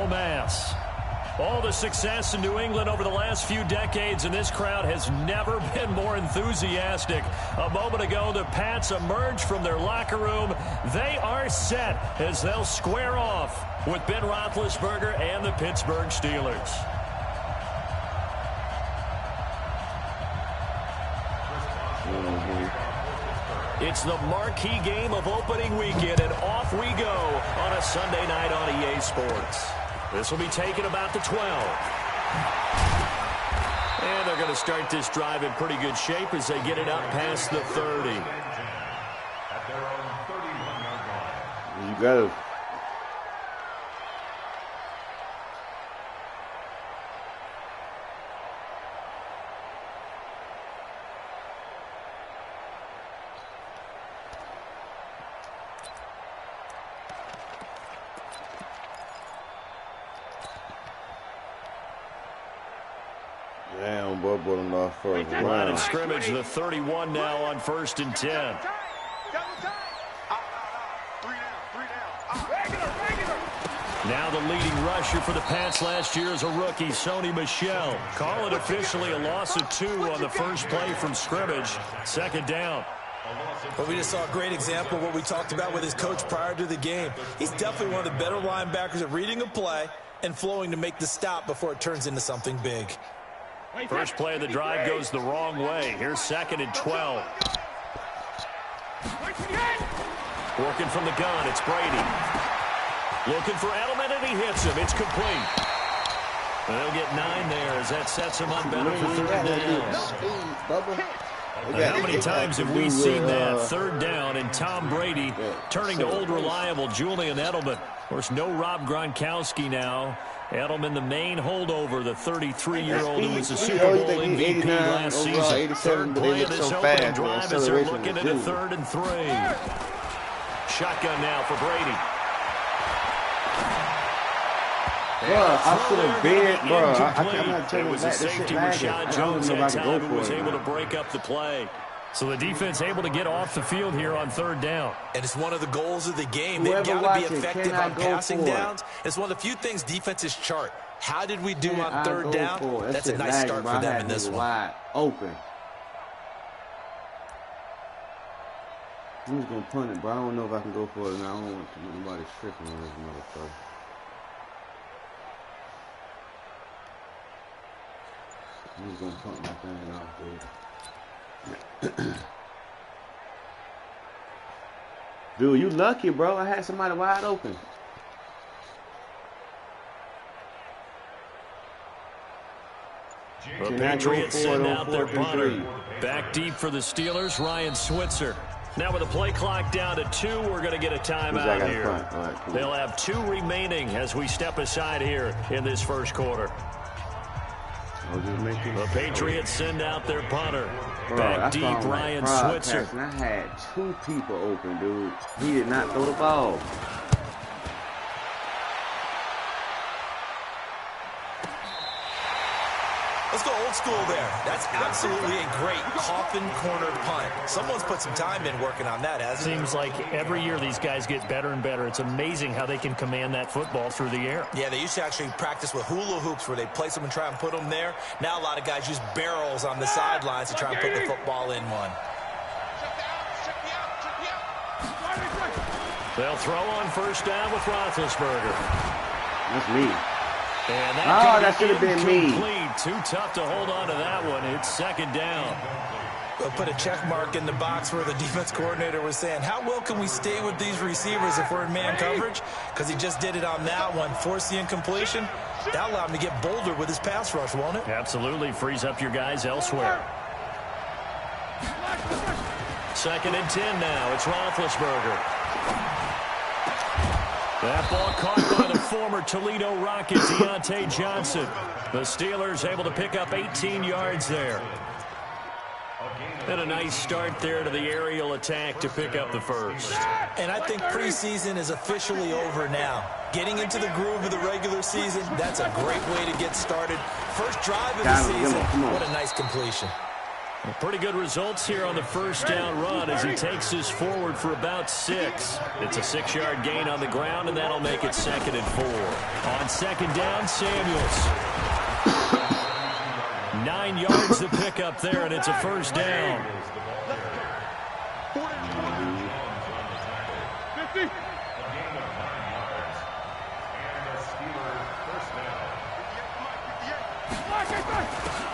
mass. All the success in New England over the last few decades, and this crowd has never been more enthusiastic. A moment ago, the Pats emerged from their locker room. They are set as they'll square off with Ben Roethlisberger and the Pittsburgh Steelers. It's the marquee game of opening weekend, and off we go on a Sunday night on EA Sports. This will be taken about the 12. And they're going to start this drive in pretty good shape as they get it up past the 30. You got to. Damn, boy, put him off first. Line of scrimmage, the 31 now on 1st and 10. Now the leading rusher for the Pats last year is a rookie, Sony Michel. Call it officially a loss of 2 on the first play from scrimmage. 2nd down. Well, we just saw a great example of what we talked about with his coach prior to the game. He's definitely one of the better linebackers at reading a play and flowing to make the stop before it turns into something big. First play of the drive goes the wrong way. Here's 2nd and 12. Working from the gun, it's Brady. Looking for Edelman, and he hits him. It's complete. They'll get 9 there as that sets him up better for 3rd down. How many times have we seen that 3rd down and Tom Brady turning to old reliable Julian Edelman? Of course, no Rob Gronkowski now. Edelman, the main holdover, the 33-year-old who was the Super Bowl MVP last season. 3rd play of this opening drive as they're looking at a 3rd and 3. Shotgun now for Brady. Bro, I should have been, bro. I'm not telling you that. This shit Rashad Jones that time who was able to break up the play. So the defense able to get off the field here on 3rd down. And it's one of the goals of the game. They've got to be effective on passing downs. It's one of the few things defenses chart. How did we do on 3rd down? That's a nice start for them in this one. Wide open. I'm just going to punt it, but I don't know if I can go for it now. I don't want nobody tripping on this motherfucker. I'm just going to punt my thing off, dude. Dude, you lucky, bro. I had somebody wide open. The Patriots send out their punter. Back deep for the Steelers, Ryan Switzer. Now with the play clock down to 2, we're going to get a timeout here. Right, cool. They'll have 2 remaining as we step aside here in this first quarter. The Patriots send out their punter. Back deep, Ryan Switzer. And I had 2 people open, dude. He did not throw the ball. Let's go old school there. That's absolutely a great coffin corner punt. Someone's put some time in working on that, hasn't it? Seems like every year these guys get better and better. It's amazing how they can command that football through the air. Yeah, they used to actually practice with hula hoops where they place them and try and put them there. Now a lot of guys use barrels on the sidelines to try and put the football in one. They'll throw on 1st down with Roethlisberger. That's me. And that should have been me. Too tough to hold on to that one. It's 2nd down. We'll put a check mark in the box where the defense coordinator was saying, how well can we stay with these receivers if we're in man coverage? Because he just did it on that one. Force the incompletion. That allowed him to get bolder with his pass rush, won't it? Absolutely. Frees up your guys elsewhere. 2nd and 10 now. It's Roethlisberger. That ball caught by the former Toledo Rocket, Deontay Johnson. The Steelers able to pick up 18 yards there. And a nice start there to the aerial attack to pick up the 1st. And I think preseason is officially over now. Getting into the groove of the regular season, that's a great way to get started. First drive of the season, what a nice completion. Well, pretty good results here on the first down run as he takes us forward for about 6. It's a 6-yard gain on the ground, and that'll make it 2nd and 4. On 2nd down, Samuels. 9 yards to pick up there, and it's a first down.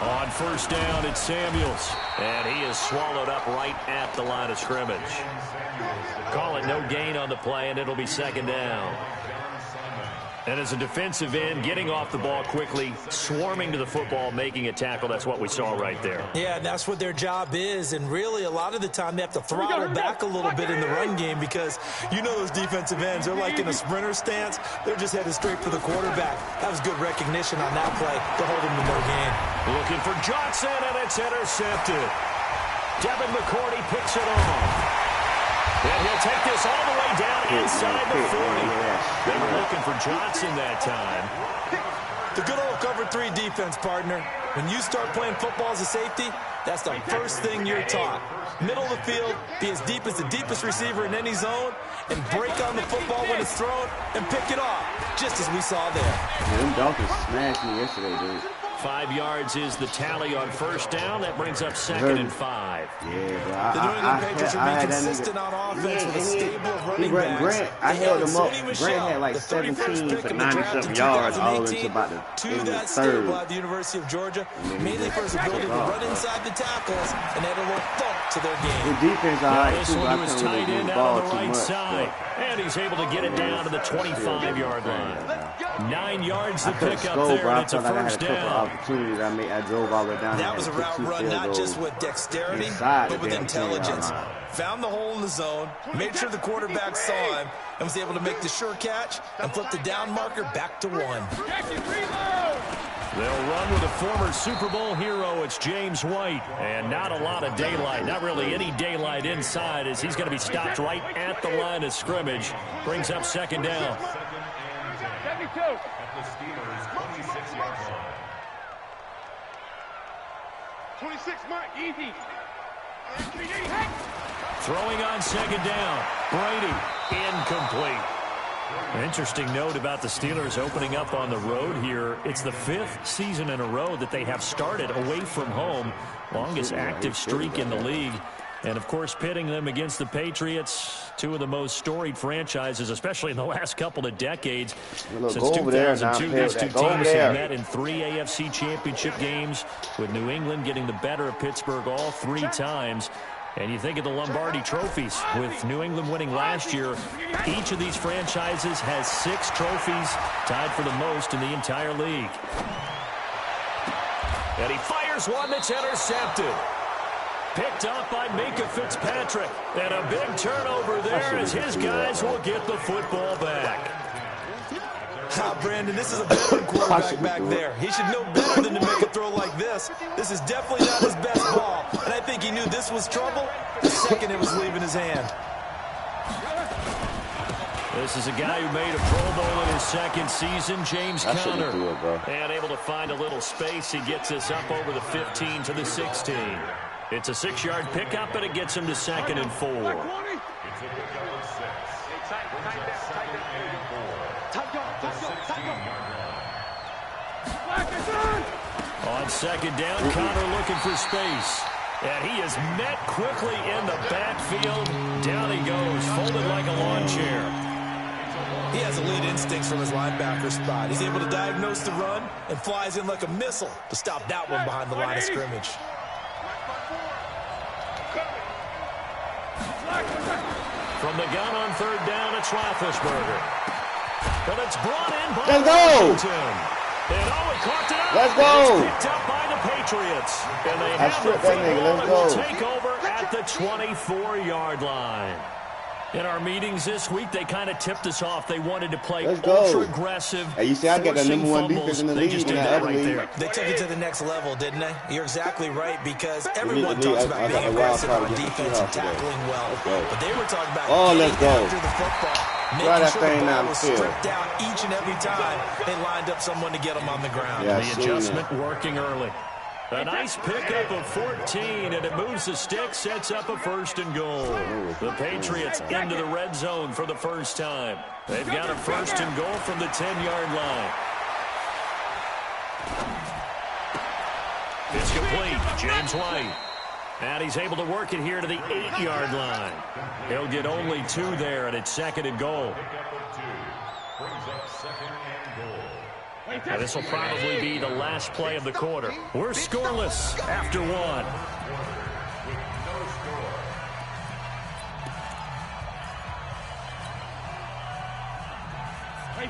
On first down, it's Samuels, and he is swallowed up right at the line of scrimmage. Call it no gain on the play, and it'll be 2nd down. And as a defensive end, getting off the ball quickly, swarming to the football, making a tackle, that's what we saw right there. Yeah, and that's what their job is. And really, a lot of the time, they have to throttle back a little bit in the run game because you know those defensive ends, they're like in a sprinter stance. They're just headed straight for the quarterback. That was good recognition on that play to hold him to no gain. Looking for Johnson, and it's intercepted. Devin McCourty picks it off. And he'll take this all the way down inside the 40. They were looking for Johnson that time. The good old cover 3 defense, partner. When you start playing football as a safety, that's the first thing you're taught. Middle of the field, be as deep as the deepest receiver in any zone, and break on the football when it's thrown and pick it off, just as we saw there. Yeah, them Dolphins smashed me yesterday, dude. 5 yards is the tally on first down. That brings up 2nd and 5. Yeah, bro. The New England Patriots are being consistent on offense with a stable of running backs. I held him up. Grant had like 17 for 90-something yards all into about the end of the third. At the University of Georgia, mainly for his ability to run inside the tackles and add a little thump to their game. The defense, This one to his tight end out on the right side. And he's able to get it down to the 25-yard line. 9 yards to pick up there, and it's a first down. I drove all the way down. That was a route run not just with dexterity, but with intelligence. Found the hole in the zone, made sure the quarterback saw him, and was able to make the sure catch and flip the down marker back to 1. They'll run with a former Super Bowl hero. It's James White. And not a lot of daylight, not really any daylight inside, as he's going to be stopped right at the line of scrimmage. Brings up 2nd down. 26, Mike, easy. Throwing on 2nd down. Brady, incomplete. An interesting note about the Steelers opening up on the road here. It's the 5th season in a row that they have started away from home. Longest active streak in the league. And, of course, pitting them against the Patriots, 2 of the most storied franchises, especially in the last couple of decades. Since 2002, these 2 teams have met in 3 AFC championship games, with New England getting the better of Pittsburgh all 3 times. And you think of the Lombardi trophies, with New England winning last year. Each of these franchises has 6 trophies, tied for the most in the entire league. And he fires one that's intercepted. Picked up by Minka Fitzpatrick. And a big turnover there as his guys will get the football back. Brandon, this is a veteran quarterback back there. He should know better than to make a throw like this. This is definitely not his best ball. And I think he knew this was trouble the second it was leaving his hand. This is a guy who made a Pro Bowl in his 2nd season, James Conner. And able to find a little space. He gets us up over the 15 to the 16. It's a 6-yard pickup, and it gets him to 2nd and 4. On 2nd down, Conner looking for space. And he is met quickly in the backfield. Down he goes, folded like a lawn chair. He has elite instincts from his linebacker spot. He's able to diagnose the run and flies in like a missile to stop that one behind the line of scrimmage. From the gun on 3rd down, it's Roethlisberger. But it's brought in by Washington. And he caught it up. Let's go. It's picked up by the Patriots. And they I have the stripped that nigga. football Let's and will go. take over at the 24-yard line. In our meetings this week, they kind of tipped us off. They wanted to play ultra-aggressive. Hey, you see, I got the #1 defense in the league in that other league. They took it to the next level, didn't they? You're exactly right, because everyone talks about being aggressive on defense and tackling well. But they were talking about getting after the football, making sure the ball was stripped out each and every time they lined up someone to get them on the ground. The adjustment working early. A nice pickup of 14, and it moves the stick, sets up a 1st and goal. The Patriots into the red zone for the first time. They've got a 1st and goal from the 10-yard line. It's complete. James White. And he's able to work it here to the 8-yard line. He'll get only 2 there, and it's 2nd and goal. And this will probably be the last play of the quarter. We're scoreless after 1.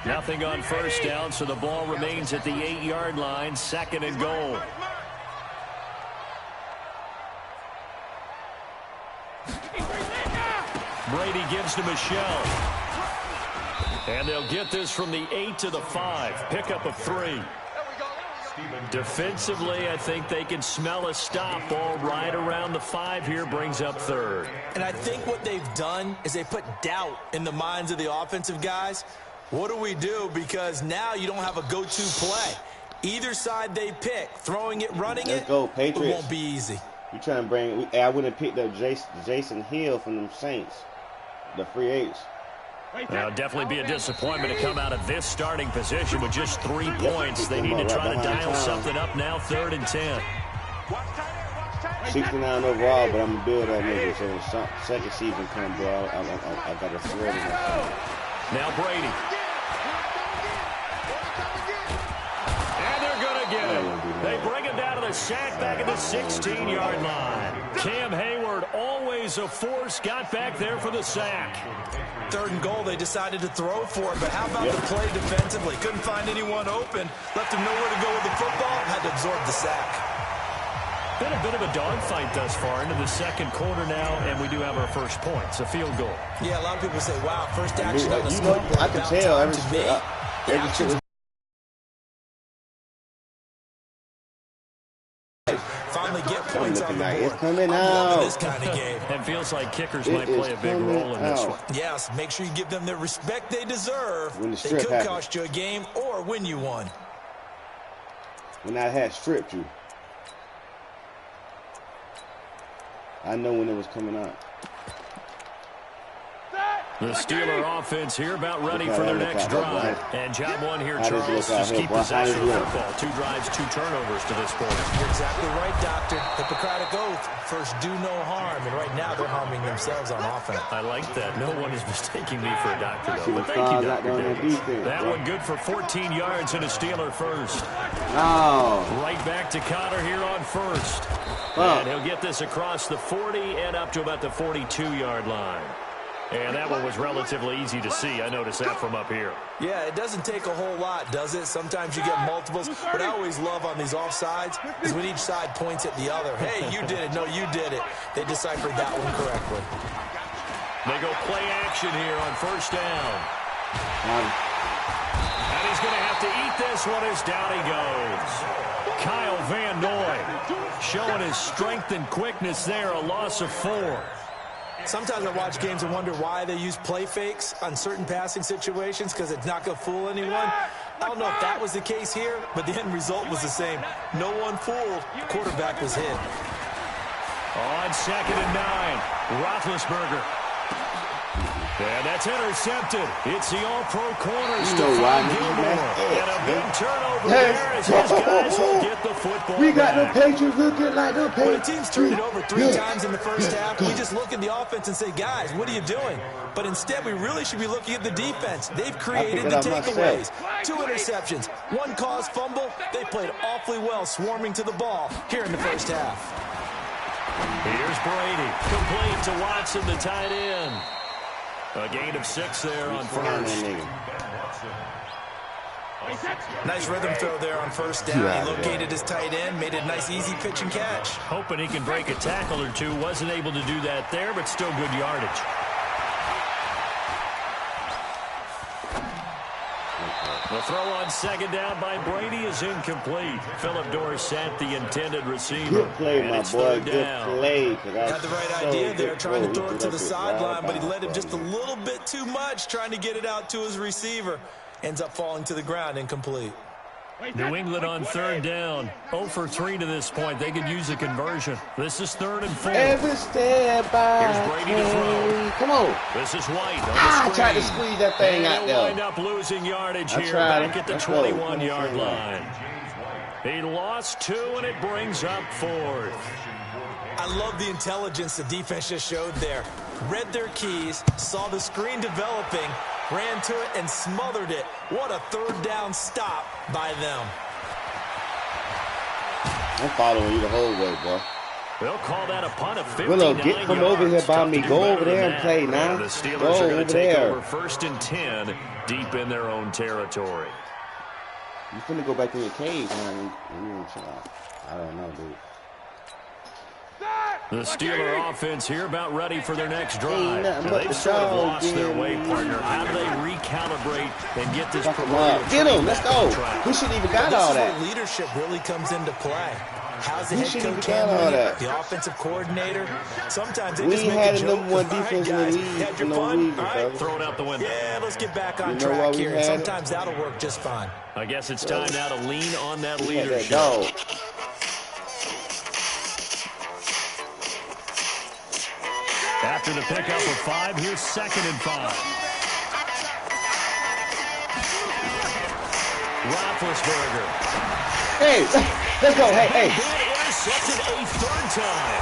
Nothing on 1st down, so the ball remains at the 8-yard line, 2nd and goal. Brady gives to Michelle. And they'll get this from the 8 to the 5. Pickup of 3. Defensively, I think they can smell a stop. Ball right around the 5 here, brings up 3rd. And I think what they've done is they put doubt in the minds of the offensive guys. What do we do? Because now you don't have a go-to play. Either side they pick, throwing it, running Let's go, Patriots. It won't be easy. You trying to bring? I wouldn't have picked up Jason Hill from them Saints, the free agents. Now, definitely be a disappointment to come out of this starting position with just 3 points. They need to try to dial something up now, 3rd and 10. 69 overall, but I'm going to build that nigga. So when second season comes, bro, I got to throw it in my Now Brady. And they're going to get him. They bring him down to the sack back at the 16-yard line. Cam Hayward, always a force, got back there for the sack. 3rd and goal, they decided to throw for it, but how about the play defensively? Couldn't find anyone open, left him nowhere to go with the football, had to absorb the sack. Been a bit of a dogfight thus far into the 2nd quarter now, and we do have our first point. It's a field goal. Yeah, a lot of people say, wow, first action on the scoreboard. I can tell every shit. Finally get points on the board. It's coming I'm out. loving this kind of game. It feels like kickers might play a big role in this one. Yes, make sure you give them the respect they deserve. They could cost you a game or win you one. When I had stripped you, I know when it was coming out. The Steeler offense here about ready for their next drive. And job one here, Charles, just keep possession of the football. 2 drives, 2 turnovers to this point. You're exactly right, Doctor. Hippocratic oath. First, do no harm. And right now, they're harming themselves on offense. I like that. No one is mistaking me for a doctor, though. But thank you, Dr. Davis. That one good for 14 yards and a Steeler first. Oh. Right back to Connor here on 1st. And he'll get this across the 40 and up to about the 42-yard line. And that one was relatively easy to see. I noticed that from up here. Yeah, it doesn't take a whole lot, does it? Sometimes you get multiples. What I always love on these offsides is when each side points at the other. Hey, you did it. No, you did it. They deciphered that one correctly. They go play action here on 1st down. And he's going to have to eat this one as down he goes. Kyle Van Noy showing his strength and quickness there, a loss of 4. Sometimes I watch games and wonder why they use play fakes on certain passing situations because it's not going to fool anyone. I don't know if that was the case here, but the end result was the same. No one fooled. The quarterback was hit. On 2nd and 9, Roethlisberger. And that's intercepted. It's the all-pro corner, Stephon Gilmore. And a big turnover there as his guys will get the football We got back. the Patriots looking like the Patriots. When a team's turned it over 3 times in the first half, we just look at the offense and say, guys, what are you doing? But instead, we really should be looking at the defense. They've created the takeaways. 2 interceptions, 1 caused fumble. They played awfully well swarming to the ball here in the first half. Here's Brady. Complete to Watson, the tight end. A gain of 6 there on 1st. Nice rhythm throw there on 1st down. He located his tight end, made it a nice, easy pitch and catch. Hoping he can break a tackle or 2. Wasn't able to do that there, but still good yardage. The throw on 2nd down by Brady is incomplete. Philip Dorsett, the intended receiver. Good play, my boy. Good play. Had the right idea there, trying to throw it to the sideline, but he led him just a little bit too much, trying to get it out to his receiver. Ends up falling to the ground, incomplete. New England on third down. 0 for 3 to this point. They could use a conversion. This is 3rd and 4. Every step Here's Brady to throw. Come on. This is White on the I screen. tried to squeeze that thing out He'll there. wind up losing yardage I here tried. back at the Let's go. 21-yard line. He lost 2, and it brings up 4th. I love the intelligence the defense just showed there. Read their keys, saw the screen developing, ran to it, and smothered it. What a 3rd down stop by them. I'm following you the whole way, bro. They'll call that a punt of 59 Willow, get from over here by me. Go over there and play now. The Steelers Go are going over to take there. over 1st and 10 deep in their own territory. You finna go back in your cave, man. I don't know, dude. The Steeler offense here about ready for their next drive. They've sort of lost their way, partner. How do they recalibrate and get this promoted? Get him, let's go. He shouldn't even got all that. This is where leadership really comes into play. How's the He head shouldn't coach even got all handling that. it? The offensive coordinator? Sometimes they We just ain't make had a a joke. number 1 All right, defense in the guys, league had for your no fun? reason, All right, brother. Throw it out the window. Yeah, let's get back on You know why track we here. And had it? sometimes that'll work just fine. I guess it's time now to lean on that We had that leadership. dog. After the pickup of 5, here's 2nd and 5. Roethlisberger. Hey, let's go. Hey. Intercepted a 3rd time.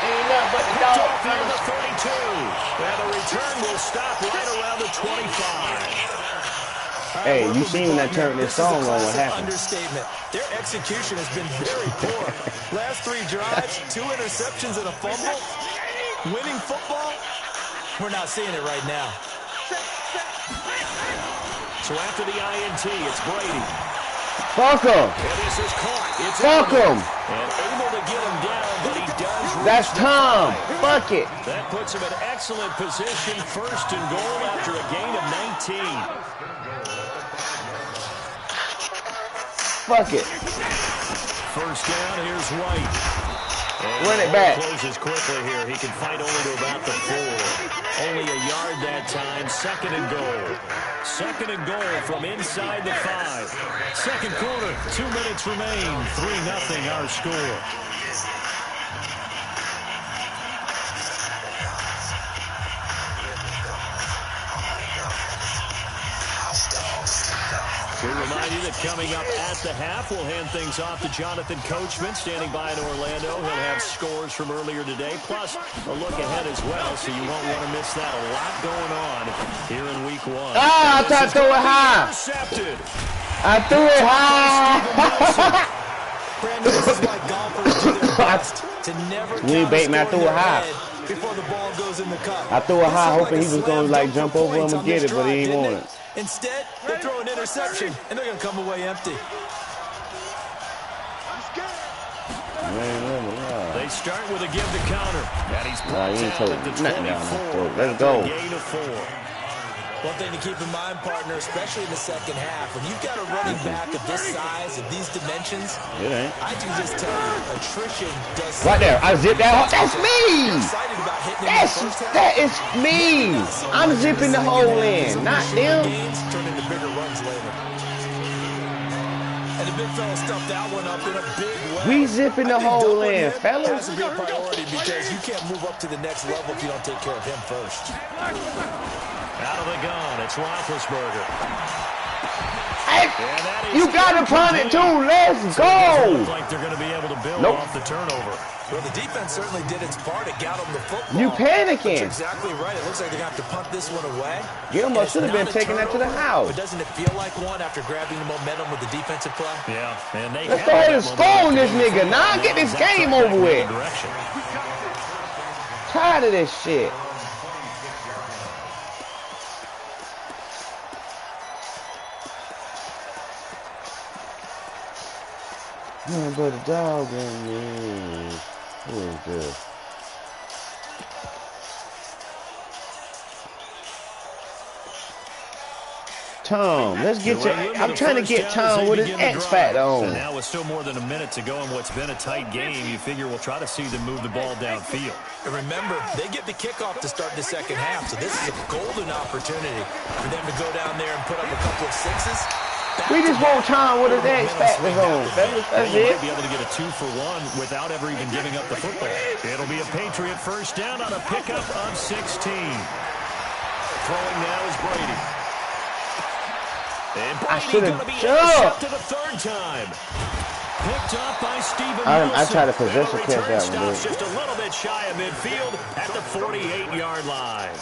Ain't nothing but the dog. Off near the 32. And the return will stop right around the 25. Hey, you seen when I turned this song on, what happened? Understatement. Their execution has been very poor. Last 3 drives, 2 interceptions and a fumble. Winning football, we're not seeing it right now. So after the INT, it's Brady. Fuck him. And this is caught. It's Fuck him. And able to get him down, but he does. That's Tom. Fuck it. That puts him in excellent position. 1st and goal after a gain of 19. Fuck it. 1st down, here's White. And Run it back. Closes quickly here. He can fight only to about the 4. Only a yard that time. 2nd and goal. 2nd and goal from inside the 5. 2nd quarter, 2 minutes remain. 3-0 our score. We remind you that coming up at the half, we'll hand things off to Jonathan Coachman, standing by in Orlando. He'll have scores from earlier today, plus a look ahead as well, so you won't want to miss that. A lot going on here in Week 1. Ah, I tried to throw it high. Intercepted. I threw it high. Brandon, this is why golfers do their best to never We ain't bait me, I threw it high. before the ball goes in the cup. I threw it high, This is hoping he a was going to slam like dunk jump for over him points and on get this it, but he drive, ain't didn't want it? it. Instead, they throw an interception, and they're going to come away empty. They start with a give to counter. And he's brought he ain't down told at the nothing down his 24. throat. Let's go. Gain of 4. One thing to keep in mind, partner, especially in the 2nd half, when you've got a running back of this size, of these dimensions, It ain't. I can just tell you, attrition does. Right there. I zipped that. That's me. Excited about hitting in the first half. That is me. I'm zipping the hole in, not them. Gains turn into bigger runs later. And the big fella stuffed that one up in a big way. We zipping the I think hole doubling in, him fellas. has to be a priority because you can't move up to the next level if you don't take care of him first. Out of the gun, it's Roethlisberger. Hey, you got to punt it too. Let's go. Look like they're going to be able to build Nope. off the turnover. Well, the defense certainly did its part. It got them the football. You But panicking. you're exactly right. It looks like they're going to have to punt this one away. Gilmore And it's should have been not a taking that to the turnover, house. But doesn't it feel like one after grabbing the momentum with the defensive play? Yeah, and they Let's have go ahead that and score on this momentum. nigga. Now get this That's game right over back in with. the direction. Tired of this shit. Oh, but a dog in me. Who is this? Tom, let's get you. I'm trying to get Tom with his X Factor So on. now with still more than a minute to go in what's been a tight game, you figure we'll try to see them move the ball downfield. And remember, they get the kickoff to start the 2nd half, so this is a golden opportunity for them to go down there and put up a couple of sixes We just want Tom with his X factors on. That's You it. might be able to get a 2-for-1 without ever even giving up the football. It'll be a Patriot first down on a pickup of 16. Throwing now is Brady. And Brady going to be intercepted a third time. Picked up by Steven Wilson. I tried to possession catch that one, dude. Just a little bit shy of midfield at the 48-yard line.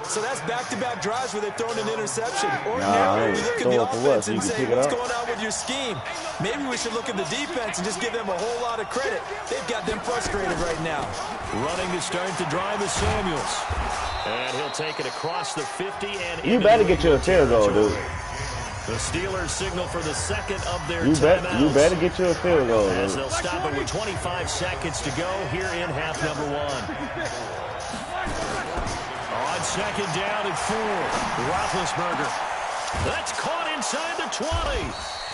So that's back-to-back drives where they've thrown an interception. Nah, Ordinarily, we look at the offense and so say, what's going on with your scheme? Maybe we should look at the defense and just give them a whole lot of credit. They've got them frustrated right now. Running to start the drive is Samuels. And he'll take it across the 50 and you better get you a field goal, dude. The Steelers signal for the second of their timeouts. You better get you a field goal, as dude. they'll stop it with 25 seconds to go here in half number 1. On second down and 4, Roethlisberger. That's caught inside the 20.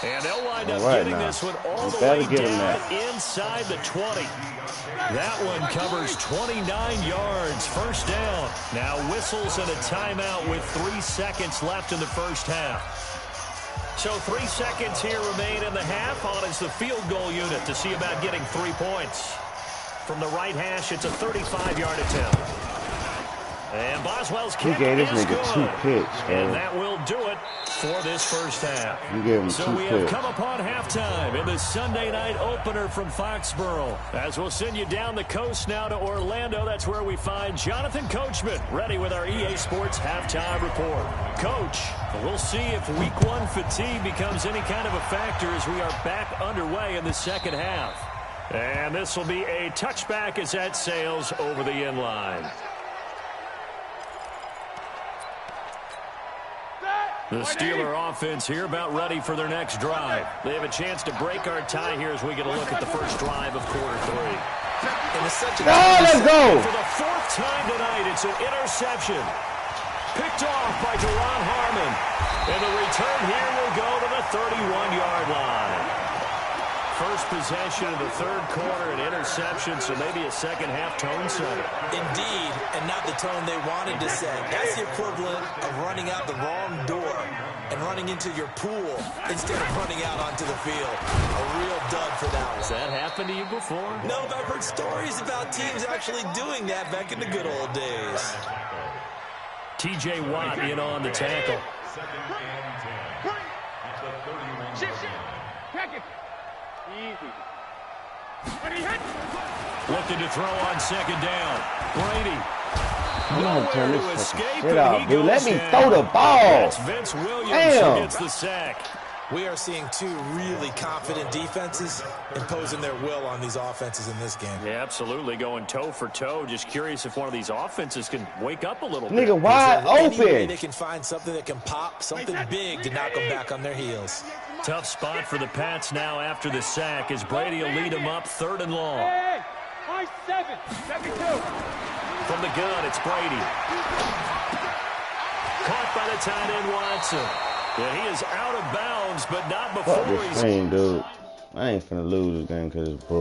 And they'll wind up getting this one all the way down inside the 20. That one covers 29 yards, first down. Now whistles and a timeout with 3 seconds left in the first half. So 3 seconds here remain in the half. On is the field goal unit to see about getting 3 points. From the right hash, it's a 35-yard attempt. And Boswell's kick is good. 2 picks, and that will do it for this first half. You gave him so 2 we picks. have come upon halftime in the Sunday night opener from Foxborough. As we'll send you down the coast now to Orlando, that's where we find Jonathan Coachman ready with our EA Sports halftime report. Coach, we'll see if week 1 fatigue becomes any kind of a factor as we are back underway in the second half. And this will be a touchback as that sails over the end line. The Steeler offense here about ready for their next drive. They have a chance to break our tie here as we get a look at the first drive of quarter 3. Let's go! For the 4th time tonight, it's an interception. Picked off by Deron Harmon. And the return here will go to the 31-yard line. First possession of the third quarter, an interception, so maybe a second-half tone setter. Indeed, and not the tone they wanted to set. That's the equivalent of running out the wrong door and running into your pool instead of running out onto the field. A real dud for that one. Has that happened to you before? No, but I've heard stories about teams actually doing that back in the good old days. T.J. Watt in on the tackle. Looking to throw on second down. Brady. Turn this shit off, dude. Let me throw the ball. That's Vince Williams who gets the sack. We are seeing 2 really confident defenses imposing their will on these offenses in this game. Yeah, absolutely. Going toe for toe. Just curious if one of these offenses can wake up a little bit. Nigga, wide open. They can find something that can pop, something big to knock them back on their heels. Tough spot for the Pats now after the sack as Brady will lead them up 3rd and long. From the gun, it's Brady. Caught by the tight end, Watson. Yeah, he is out of bounds, but not before he's... Fuck this thing, dude. I ain't finna lose this game because it's bull.